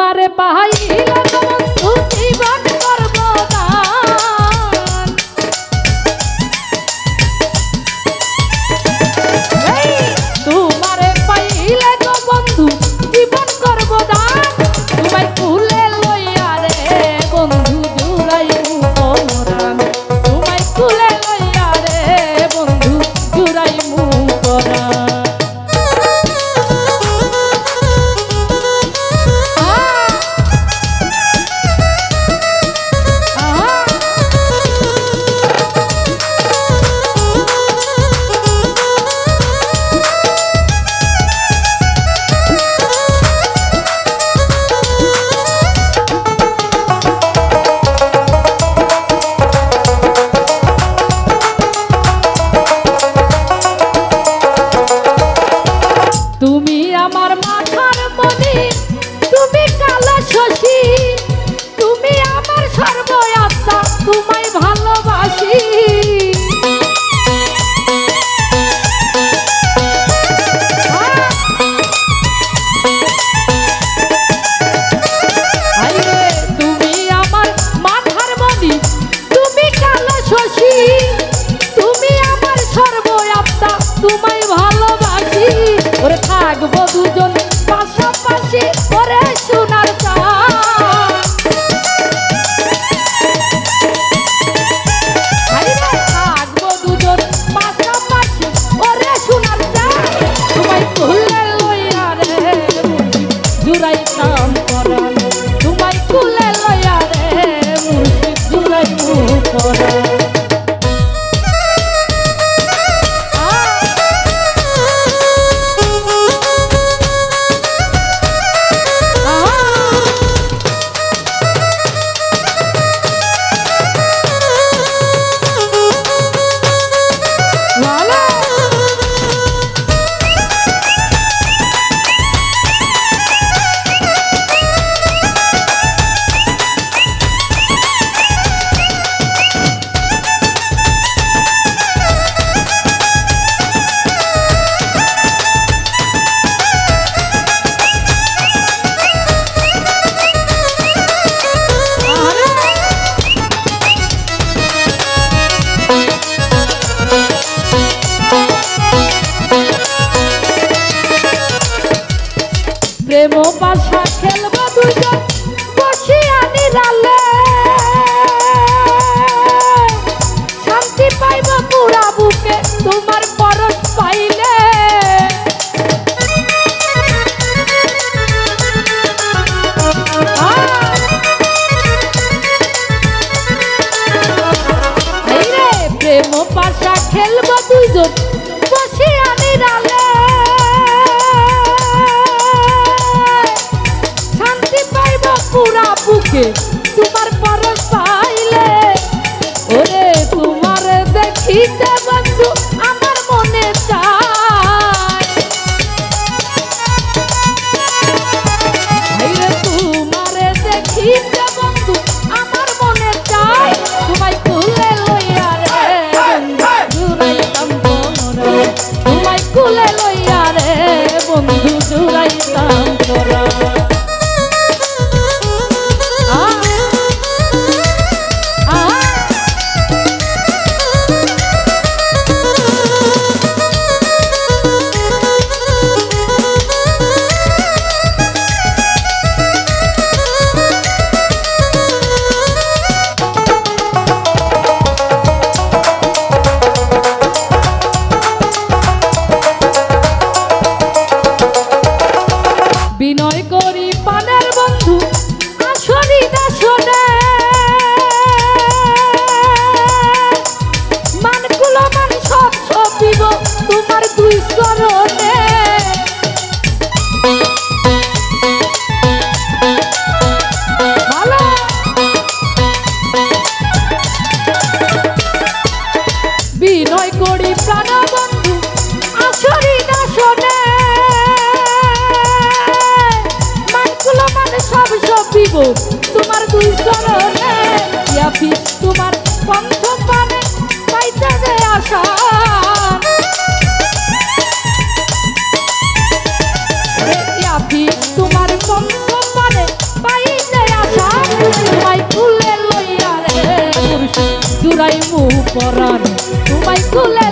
তোমারে পাইলে তো বন্ধু জীবন করব দান। তোমারে পাইলে তো বন্ধু জীবন করব দান। তোমায় কুলে লইয়া রে বন্ধু জুড়াইব পরাণ। তোমায় কুলে লইয়া রে বন্ধু জুড়াইব পরাণ। তুমি আমার মাথার মনি, তুমি কালো শশী, তুমি আমার সর্বয়াত্মা, তোমায় ভালোবাসি। তুমি আমার মাথার মনি, তুমি কালো শশী, তুমি আমার সর্বয়াত্মা, তোমায় ভালোবাসি। ওরে থাকবো দুজন পাশাপাশি ওরে সোনার চাঁদ। থাকবো দুজন পাশাপাশি ওরে সোনার চাঁদ। তোমায় কুলে লইয়া রে জুড়াইতাম পরাণ। তোমায় কুলে লইয়া রে মুর্শিদ জুড়াইব পরাণ। প্রেম পাশা খেলবো দুজন বসিয়া নিরালে। শান্তি পাইব পুরা বুকে তোমার পরশ পাইলে। প্রেম পাশা খেলবো দুজন বসিয়া নিরালে। পুরা বুকে তোমার পরশ পাইলে। ওরে তোমার দেখিতে বন্ধু আমার মনে চায়। তোমার দেখিতে বন্ধু আমার মনে চায়। তোমায় কুলে লইয়া রে জুড়াইতাম পরাণ। তোমায় কুলে লইয়া রে বন্ধু জুড়াইতাম পরাণ। বিনয় করি পানের বন্ধু আসরি দাসনে। মানকুলো মান সব সবিব তোমার দুই চরণে। ভালো বিনয় করি প্রাণ বন্ধু আসরি দাসনে। সব সবিব তোমার দুই চরণে। তোমার পন্থ পানে পাইতে যে আশা। তোমার পন্থ পানে তুলে